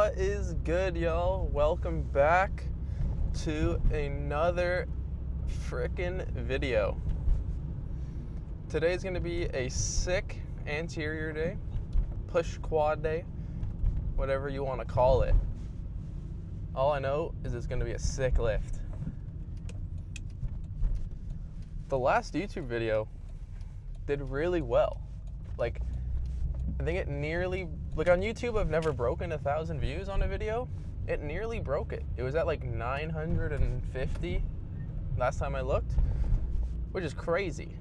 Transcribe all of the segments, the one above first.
What is good, y'all? Welcome back to another frickin' video. Today's gonna be a sick anterior day, push quad day, whatever you want to call it. All I know is it's gonna be a sick lift. The last YouTube video did really well. Like, I think it nearly, like on YouTube, I've never broken 1,000 views on a video. It nearly broke it. It was at like 950 last time I looked, which is crazy.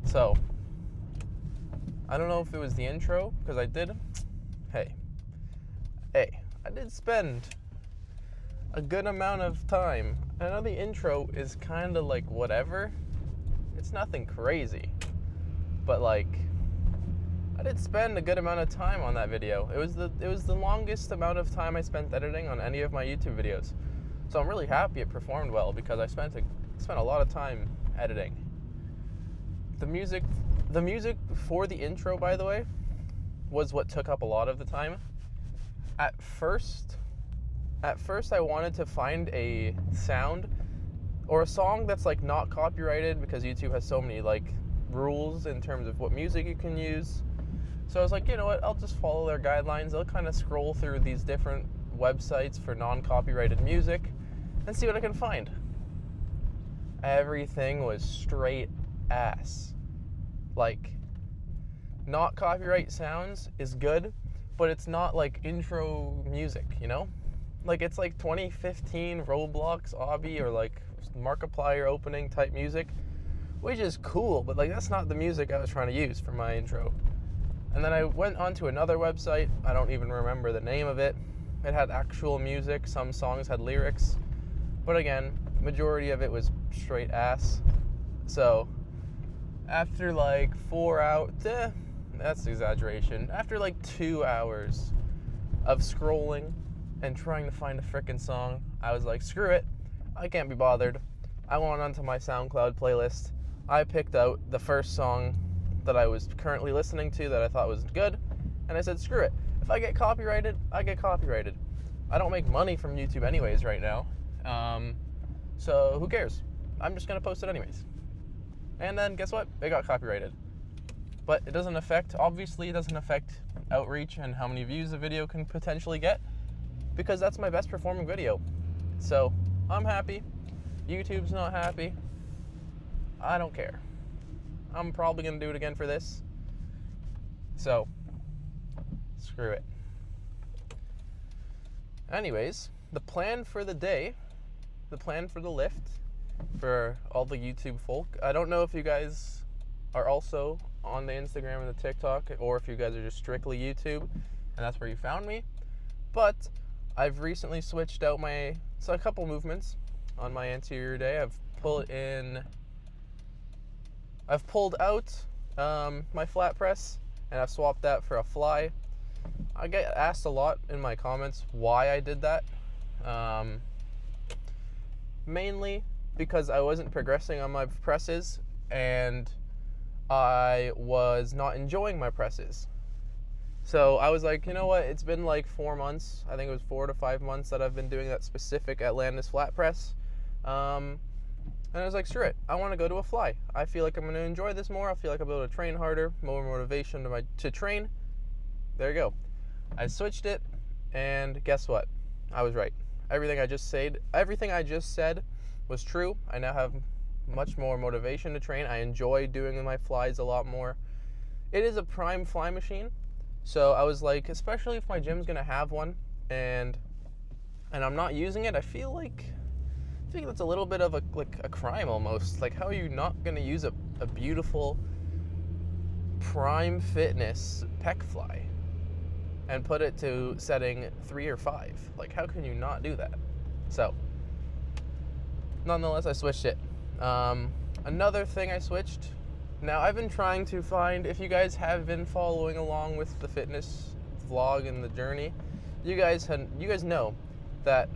So, I don't know if it was the intro, because I did spend a good amount of time. I know the intro is kind of like whatever. It's nothing crazy. But like, I did spend a good amount of time on that video. It was the longest amount of time I spent editing on any of my YouTube videos. So I'm really happy it performed well because I spent a lot of time editing. The music for the intro, by the way, was what took up a lot of the time. At first I wanted to find a sound or a song that's like not copyrighted, because YouTube has so many like rules in terms of what music you can use. So I was like, you know what, I'll just follow their guidelines. I'll kind of scroll through these different websites for non-copyrighted music and see what I can find. Everything was straight ass. Like, not copyright sounds is good, but it's not like intro music, you know? Like, it's like 2015 Roblox, Obby, or like Markiplier opening type music, which is cool, but like that's not the music I was trying to use for my intro. And then I went onto another website, I don't even remember the name of it. It had actual music, some songs had lyrics, but again, majority of it was straight ass. So after like 4 hours, that's exaggeration, after like 2 hours of scrolling and trying to find a frickin' song, I was like, screw it, I can't be bothered. I went onto my SoundCloud playlist. I picked out the first song that I was currently listening to that I thought was good, and I said, screw it. If I get copyrighted, I get copyrighted. I don't make money from YouTube anyways right now, so who cares? I'm just gonna post it anyways. And then guess what? It got copyrighted. But it doesn't affect, obviously it doesn't affect outreach and how many views a video can potentially get, because that's my best performing video. So I'm happy. YouTube's not happy. I don't care. I'm probably going to do it again for this. So, screw it. Anyways, the plan for the day, the plan for the lift, for all the YouTube folk, I don't know if you guys are also on the Instagram and the TikTok, or if you guys are just strictly YouTube, and that's where you found me. But I've recently switched out a couple movements on my anterior day. I've pulled out my flat press, and I've swapped that for a fly. I get asked a lot in my comments why I did that. Mainly because I wasn't progressing on my presses, and I was not enjoying my presses. So I was like, you know what, it's been like 4 months, I think it was 4 to 5 months that I've been doing that specific Atlantis flat press. And I was like, screw it, I want to go to a fly. I feel like I'm going to enjoy this more. I feel like I'll be able to train harder, more motivation to train. There you go. I switched it, and guess what? I was right. Everything I just said was true. I now have much more motivation to train. I enjoy doing my flies a lot more. It is a prime fly machine. So I was like, especially if my gym's going to have one, and I'm not using it, I feel like that's a little bit of a crime almost. Like, how are you not going to use a beautiful prime fitness pec fly and put it to setting 3 or 5? Like, how can you not do that? So, nonetheless, I switched it. Another thing I switched, now I've been trying to find, if you guys have been following along with the fitness vlog and the journey, you guys know that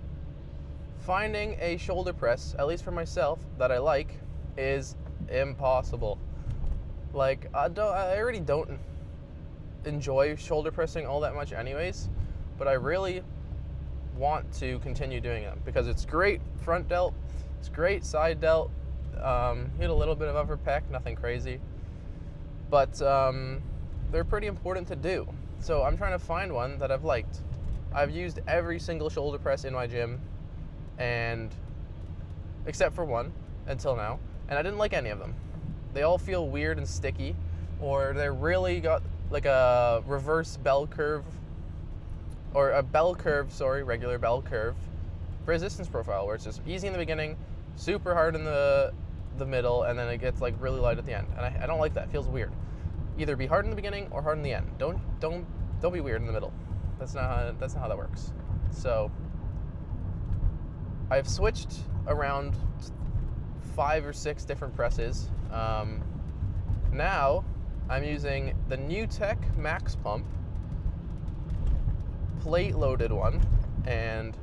finding a shoulder press, at least for myself, that I like, is impossible. Like, I already don't enjoy shoulder pressing all that much anyways, but I really want to continue doing them because it's great front delt, it's great side delt, hit a little bit of upper pec, nothing crazy, but they're pretty important to do. So I'm trying to find one that I've liked. I've used every single shoulder press in my gym, and except for one until now, and I didn't like any of them. They all feel weird and sticky, or they really got like a reverse bell curve, or a bell curve, regular bell curve resistance profile, where it's just easy in the beginning, super hard in the middle, and then it gets like really light at the end. And I don't like that. It feels weird. Either be hard in the beginning or hard in the end. Don't be weird in the middle. That's not how that works. So I've switched around 5 or 6 different presses. Now I'm using the New Tech Max Pump plate loaded one, and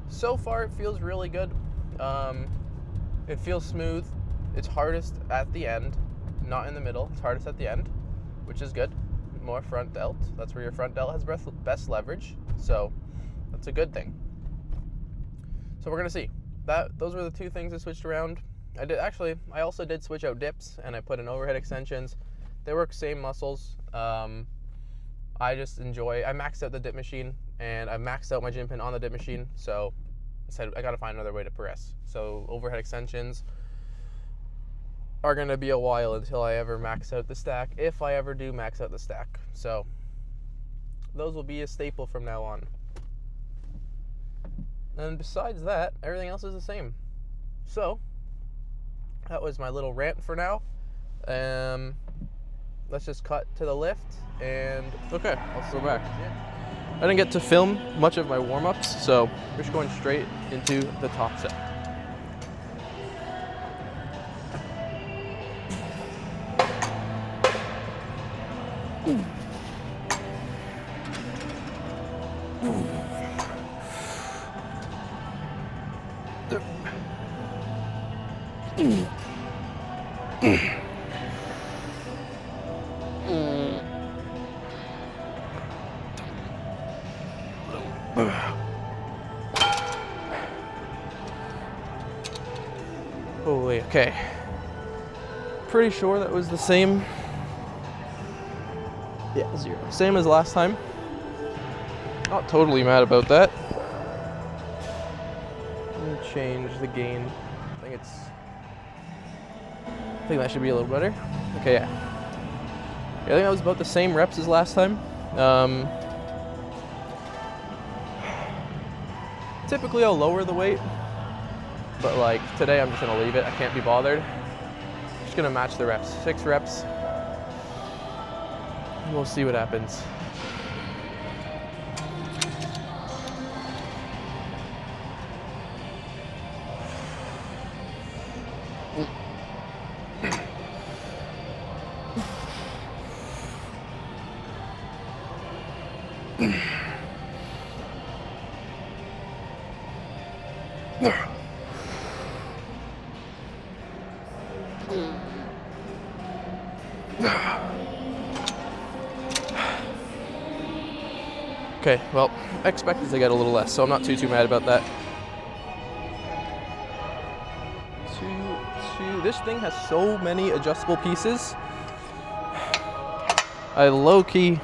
so far it feels really good. It feels smooth. It's hardest at the end, not in the middle. It's hardest at the end, which is good. More front delt. That's where your front delt has best leverage. So that's a good thing. So we're gonna see. Those were the 2 things I switched around. I also did switch out dips, and I put in overhead extensions. They work same muscles. I maxed out the dip machine, and I maxed out my gym pin on the dip machine. So I said I gotta find another way to progress. So overhead extensions are going to be a while until I ever max out the stack, if I ever do max out the stack. So those will be a staple from now on. And besides that, everything else is the same. So that was my little rant for now. Let's just cut to the lift, and okay, I'll go back. I didn't get to film much of my warm-ups, so we're just going straight into the top set. Holy, okay. Pretty sure that was the same. Yeah, 0. Same as last time. Not totally mad about that. Let me change the gain. I think that should be a little better. Okay, yeah. I think that was about the same reps as last time. Typically I'll lower the weight, but like today I'm just gonna leave it. I can't be bothered. Just gonna match the reps. 6 reps. We'll see what happens. Okay, well, I expected to get a little less, so I'm not too mad about that. This thing has so many adjustable pieces. I low-key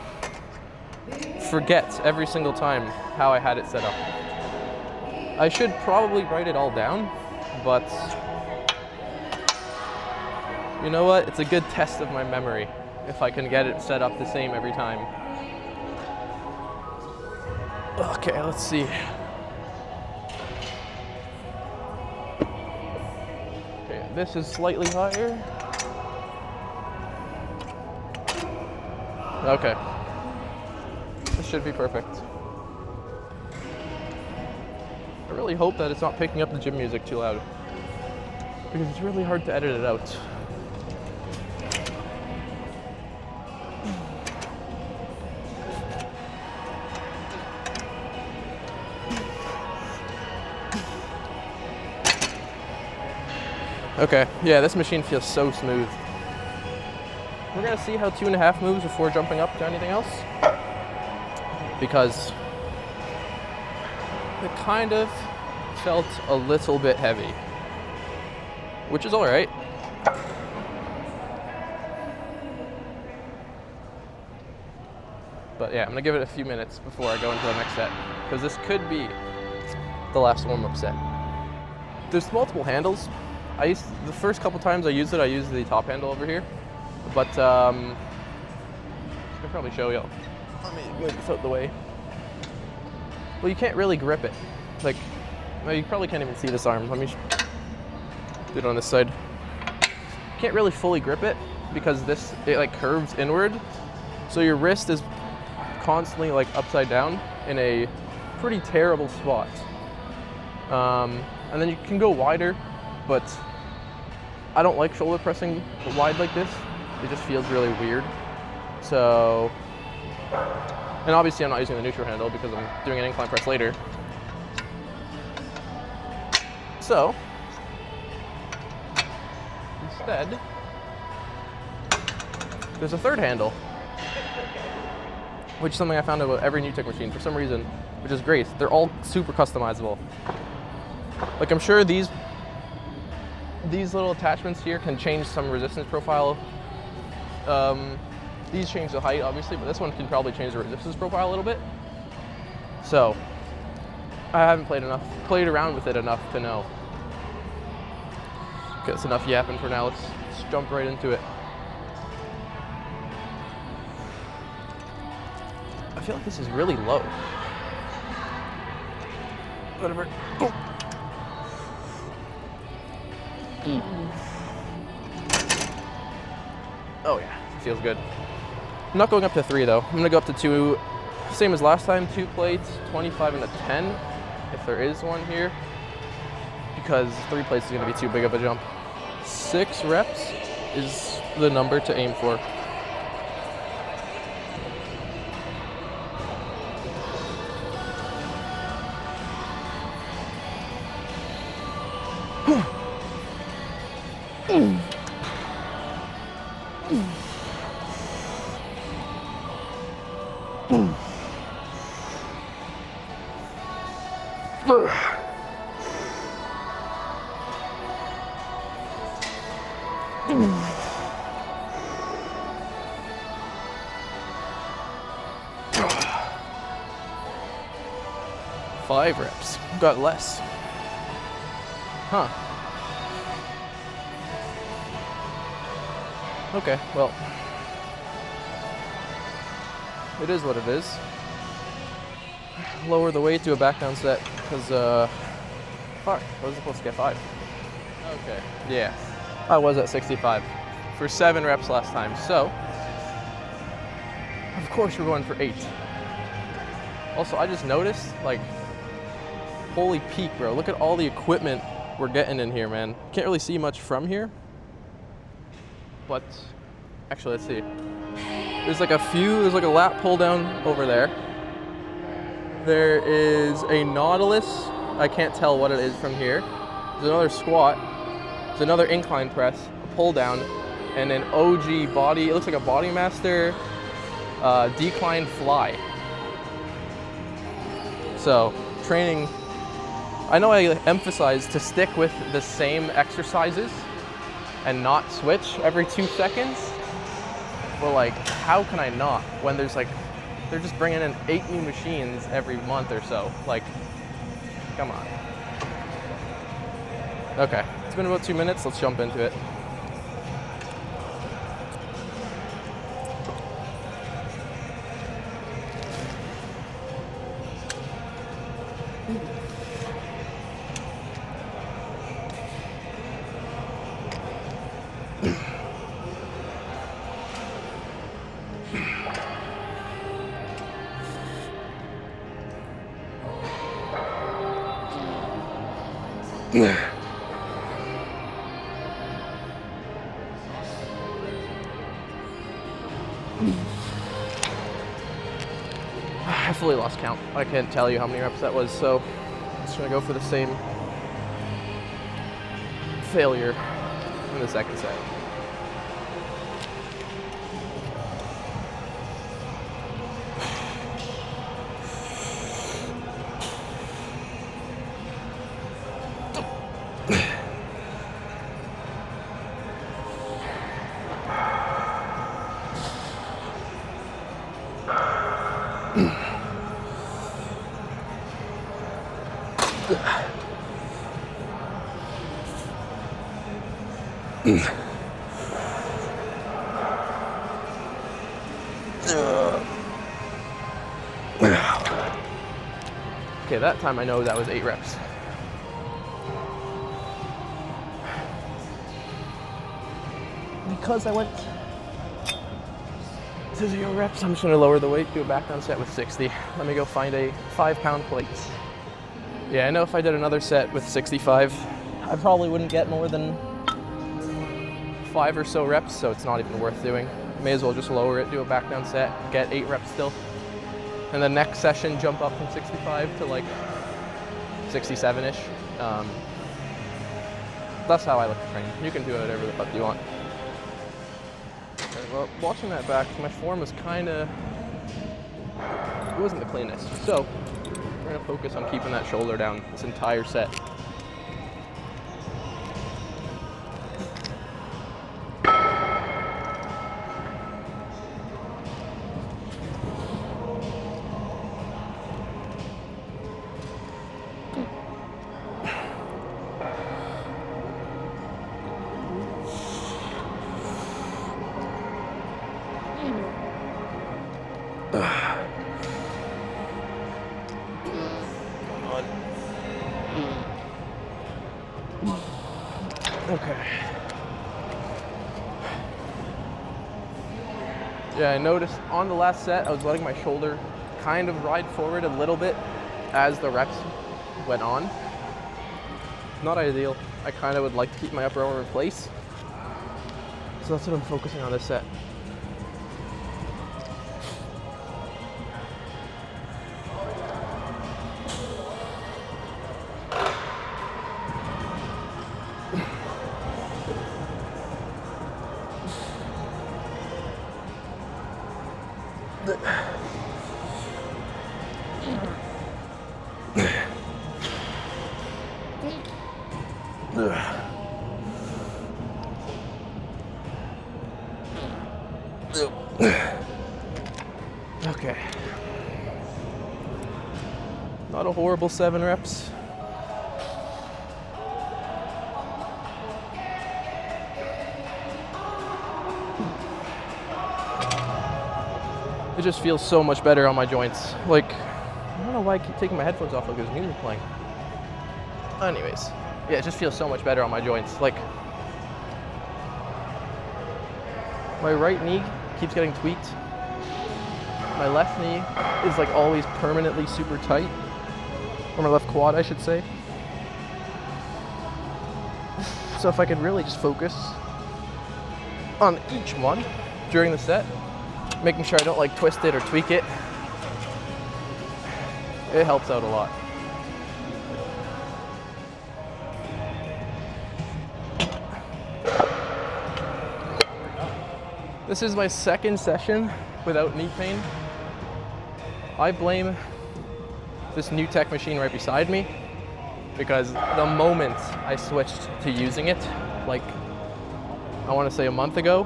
forget every single time how I had it set up. I should probably write it all down, but you know what? It's a good test of my memory if I can get it set up the same every time. Okay, let's see. Okay, this is slightly higher. Okay. This should be perfect. I really hope that it's not picking up the gym music too loud, because it's really hard to edit it out. Okay, yeah, this machine feels so smooth. we're gonna see how 2.5 moves before jumping up to anything else, because it kind of felt a little bit heavy, which is all right. But yeah, I'm gonna give it a few minutes before I go into the next set, because this could be the last warm-up set. There's multiple handles. The first couple times I used the top handle over here, but I can probably show you. Let me move this out the way. Well, you can't really grip it. Like, well, you probably can't even see this arm. Let me do it on this side. You can't really fully grip it because it like curves inward, so your wrist is constantly like upside down in a pretty terrible spot. And then you can go wider, but I don't like shoulder pressing wide like this. It just feels really weird. So, and obviously I'm not using the neutral handle because I'm doing an incline press later. So, instead, there's a third handle, which is something I found about every new tech machine for some reason, which is great. They're all super customizable. Like, I'm sure these little attachments here can change some resistance profile. These change the height, obviously, but this one can probably change the resistance profile a little bit. So, I haven't played around with it enough to know. Okay, that's enough yapping for now. Let's jump right into it. I feel like this is really low. Whatever. Oh. Oh yeah, feels good. I'm not going up to 3 though. I'm gonna go up to 2, same as last time, 2 plates, 25 and a 10, if there is one here, because 3 plates is gonna be too big of a jump. 6 reps is the number to aim for. Five reps. Got less. Huh. Okay, well, it is what it is. Lower the weight, do a back down set, because, fuck, I was supposed to get 5. Okay, yeah, I was at 65 for 7 reps last time, so, of course we're going for 8. Also, I just noticed, like, holy peak, bro, look at all the equipment we're getting in here, man. Can't really see much from here. But actually, let's see. There's like a lat pull down over there. There is a Nautilus. I can't tell what it is from here. There's another squat. There's another incline press, a pull down, and an OG body. It looks like a Body Master decline fly. So training. I know I emphasize to stick with the same exercises and not switch every 2 seconds, but like, how can I not when there's like, they're just bringing in 8 new machines every month or so. Like, come on. Okay, it's been about 2 minutes, let's jump into it. I fully lost count. I can't tell you how many reps that was, so I'm just gonna go for the same failure in the second set. Okay, that time I know that was 8 reps. Because I went to 0 reps, I'm just gonna lower the weight, do a back down set with 60. Let me go find a 5-pound plate. Yeah, I know if I did another set with 65, I probably wouldn't get more than 5 or so reps, so it's not even worth doing. May as well just lower it, do a back down set, get 8 reps still. And then next session, jump up from 65 to like 67-ish. That's how I like to train. You can do whatever the fuck you want. Well, watching that back, my form was kind of, it wasn't the cleanest. So we're gonna focus on keeping that shoulder down this entire set. Okay. Yeah, I noticed on the last set, I was letting my shoulder kind of ride forward a little bit as the reps went on. Not ideal. I kind of would like to keep my upper arm in place. So that's what I'm focusing on this set. Okay. Not a horrible 7 reps. It just feels so much better on my joints. Like, I don't know why I keep taking my headphones off like there's music playing. Anyways, yeah, it just feels so much better on my joints. Like, my right knee keeps getting tweaked. My left knee is like always permanently super tight. Or my left quad, I should say. So if I could really just focus on each one during the set, making sure I don't like twist it or tweak it, it helps out a lot. This is my second session without knee pain. I blame this new tech machine right beside me because the moment I switched to using it, like I want to say a month ago,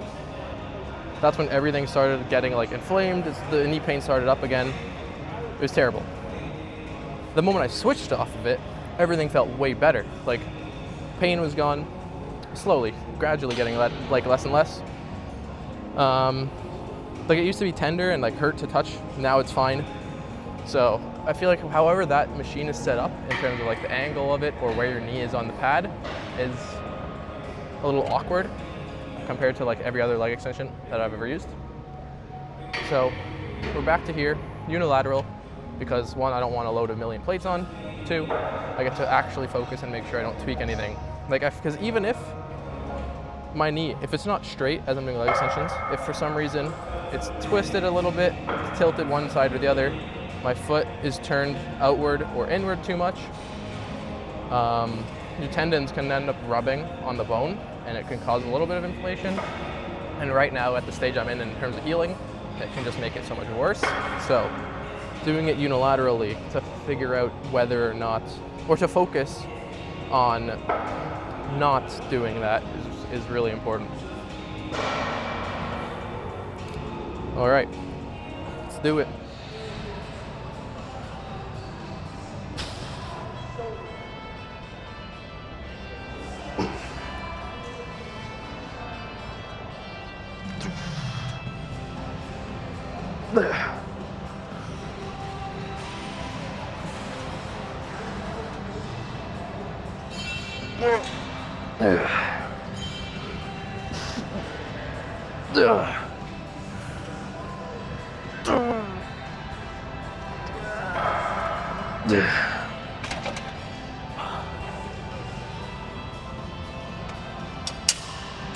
that's when everything started getting like inflamed. The knee pain started up again. It was terrible. The moment I switched off of it, everything felt way better. Like pain was gone, slowly, gradually getting like less and less. Like it used to be tender and like hurt to touch. Now it's fine. So I feel like however that machine is set up in terms of like the angle of it or where your knee is on the pad is a little awkward compared to like every other leg extension that I've ever used. So we're back to here, unilateral, because 1, I don't want to load a million plates on. 2, I get to actually focus and make sure I don't tweak anything. Like, because even if my knee, if it's not straight as I'm doing leg extensions, if for some reason it's twisted a little bit, tilted one side or the other, my foot is turned outward or inward too much, your tendons can end up rubbing on the bone and it can cause a little bit of inflammation. And right now at the stage I'm in terms of healing, it can just make it so much worse. So doing it unilaterally to figure out whether or not, or to focus on not doing that is really important. All right, let's do it.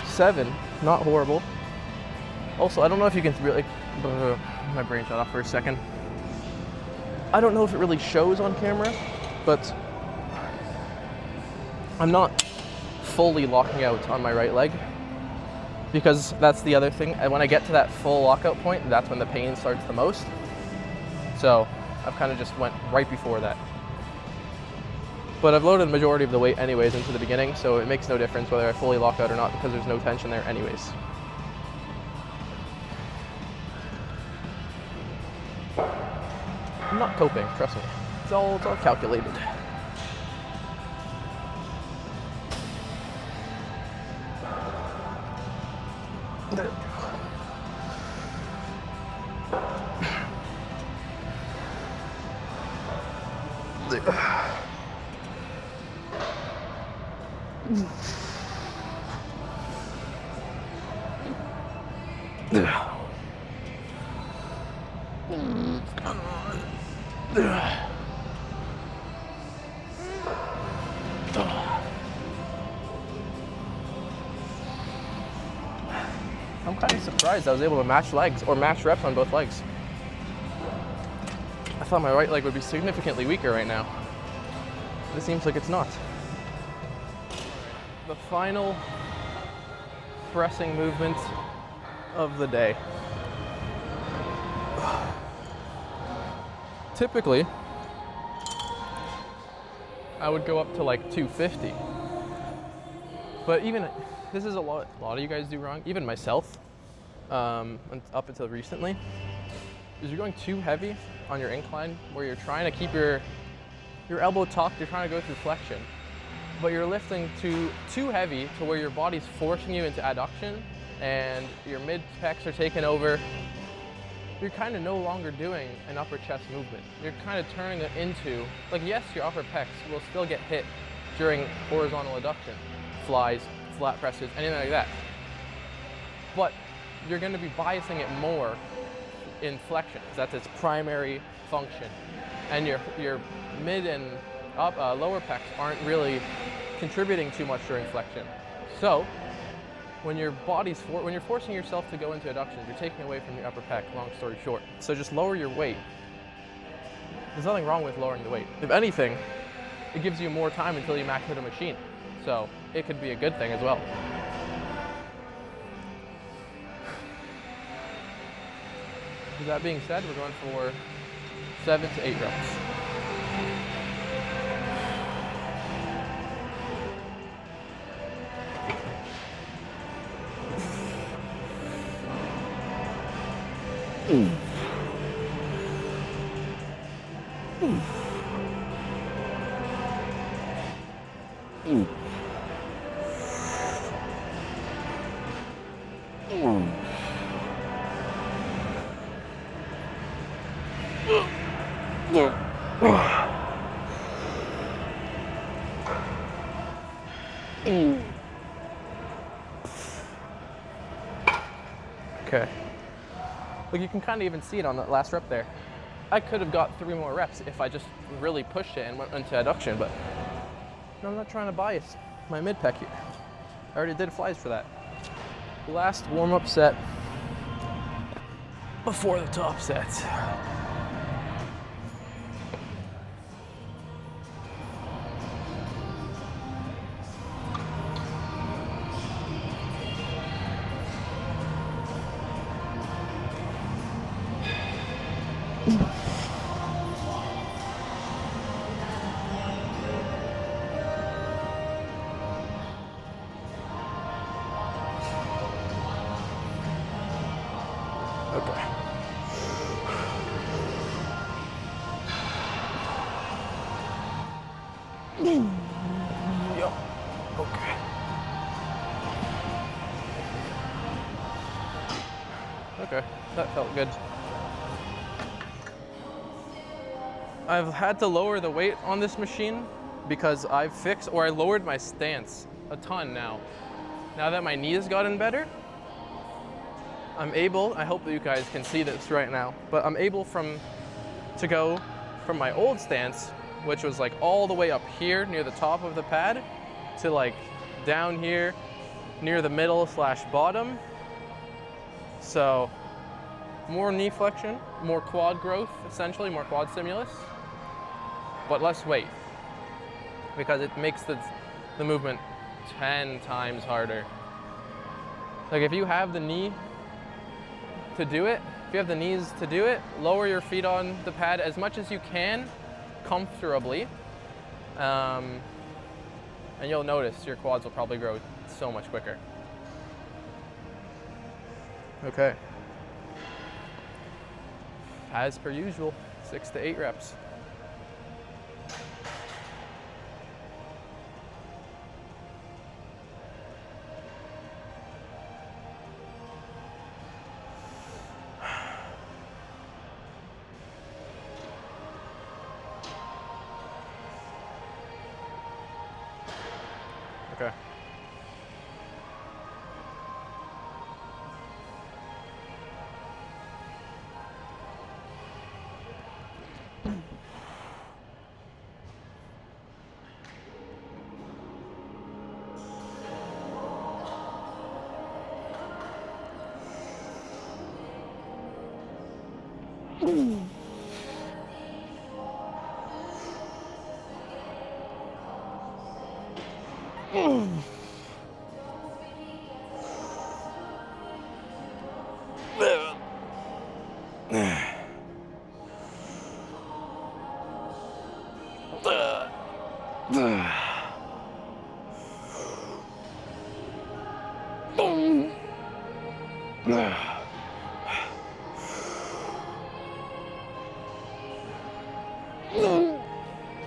Seven, not horrible. Also, I don't know if you can really, my brain shut off for a second. I don't know if it really shows on camera, but I'm not fully locking out on my right leg, because that's the other thing. And when I get to that full lockout point, that's when the pain starts the most. So I've kind of just went right before that. But I've loaded the majority of the weight anyways into the beginning, so it makes no difference whether I fully lock out or not, because there's no tension there anyways. I'm not coping, trust me. It's all calculated. There we go. I'm kind of surprised I was able to match legs or match reps on both legs. I thought my right leg would be significantly weaker right now. It seems like it's not. The final pressing movement of the day. Typically, I would go up to like 250. But even, this is a lot of you guys do wrong, even myself, up until recently, is you're going too heavy on your incline, where you're trying to keep your elbow tucked, you're trying to go through flexion, but you're lifting too heavy to where your body's forcing you into adduction and your mid pecs are taking over. You're kind of no longer doing an upper chest movement. You're kind of turning it into, like, yes, your upper pecs will still get hit during horizontal adduction, flies, flat presses, anything like that. But you're going to be biasing it more in flexion, because that's its primary function. And your mid and lower pecs aren't really contributing too much during flexion. So when you're forcing yourself to go into adductions, you're taking away from your upper pec, long story short. So just lower your weight. There's nothing wrong with lowering the weight. If anything, it gives you more time until you max out a machine. So it could be a good thing as well. With that being said, we're going for 7 to 8 reps. Okay. Look, you can kind of even see it on the last rep there. I could have got 3 more reps if I just really pushed it and went into adduction, but no, I'm not trying to bias my mid pec here. I already did flies for that. Last warm-up set before the top set. Okay. Yep. Okay. Okay, that felt good. I've had to lower the weight on this machine because I've fixed, or I lowered my stance a ton now. Now that my knee has gotten better, I'm able, I hope that you guys can see this right now, but I'm able to go from my old stance, which was like all the way up here near the top of the pad, to like down here near the middle / bottom. So more knee flexion, more quad growth, essentially more quad stimulus, but less weight, because it makes the movement 10 times harder. Like if you have the knee to do it, if you have the knees to do it, lower your feet on the pad as much as you can, comfortably, and you'll notice your quads will probably grow so much quicker. Okay. As per usual, 6 to 8 reps. Okay.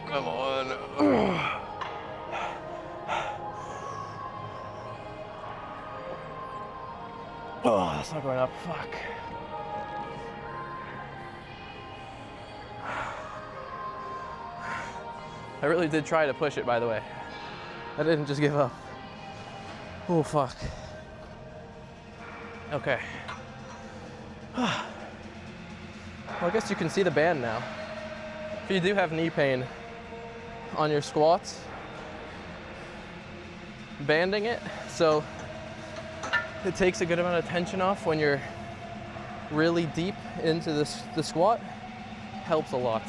Come on. Oh, that's not going up. Fuck. I really did try to push it, by the way. I didn't just give up. Oh, fuck. Okay. Well, I guess you can see the band now. If you do have knee pain on your squats, banding it so it takes a good amount of tension off when you're really deep into the squat helps a lot.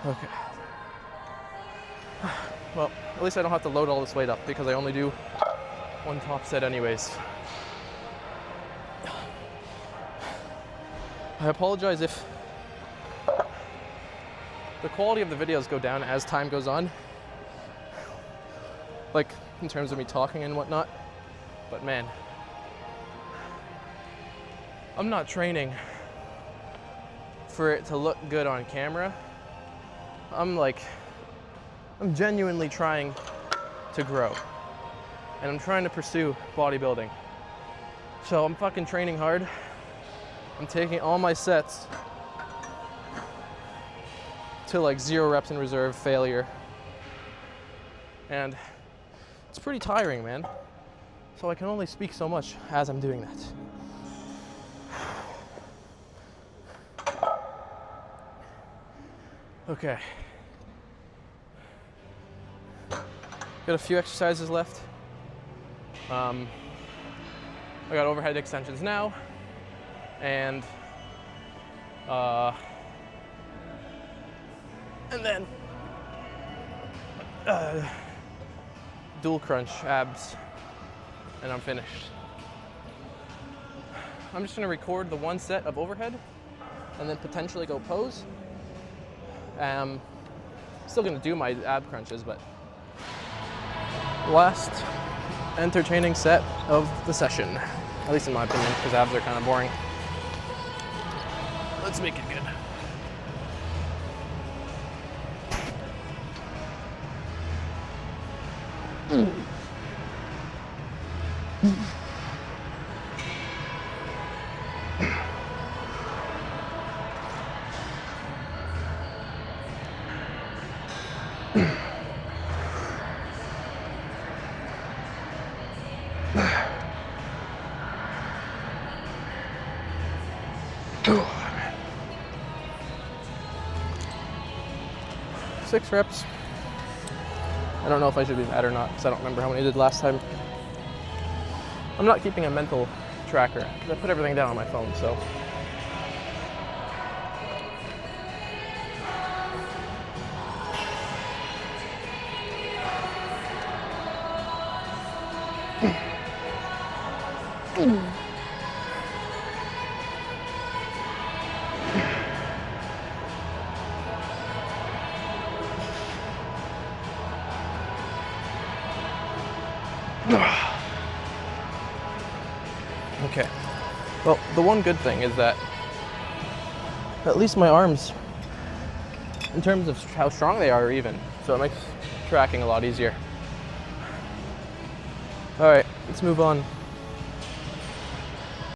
Okay. Well, at least I don't have to load all this weight up because I only do one top set anyways. I apologize if the quality of the videos go down as time goes on, like in terms of me talking and whatnot, but man, I'm not training for it to look good on camera. I'm genuinely trying to grow, and I'm trying to pursue bodybuilding. So I'm fucking training hard. I'm taking all my sets to like 0 reps in reserve failure. And it's pretty tiring, man. So I can only speak so much as I'm doing that. Okay. Got a few exercises left. I got overhead extensions now, and then dual crunch abs, and I'm finished. I'm just gonna record the one set of overhead and then potentially go pose. Still gonna do my ab crunches, but last entertaining set of the session, at least in my opinion, because abs are kind of boring. Let's make it good. Six reps. I don't know if I should be mad or not because I don't remember how many I did last time. I'm not keeping a mental tracker because I put everything down on my phone, so. Okay, well, the one good thing is that at least my arms, in terms of how strong they are, are even, so it makes tracking a lot easier. All right, let's move on.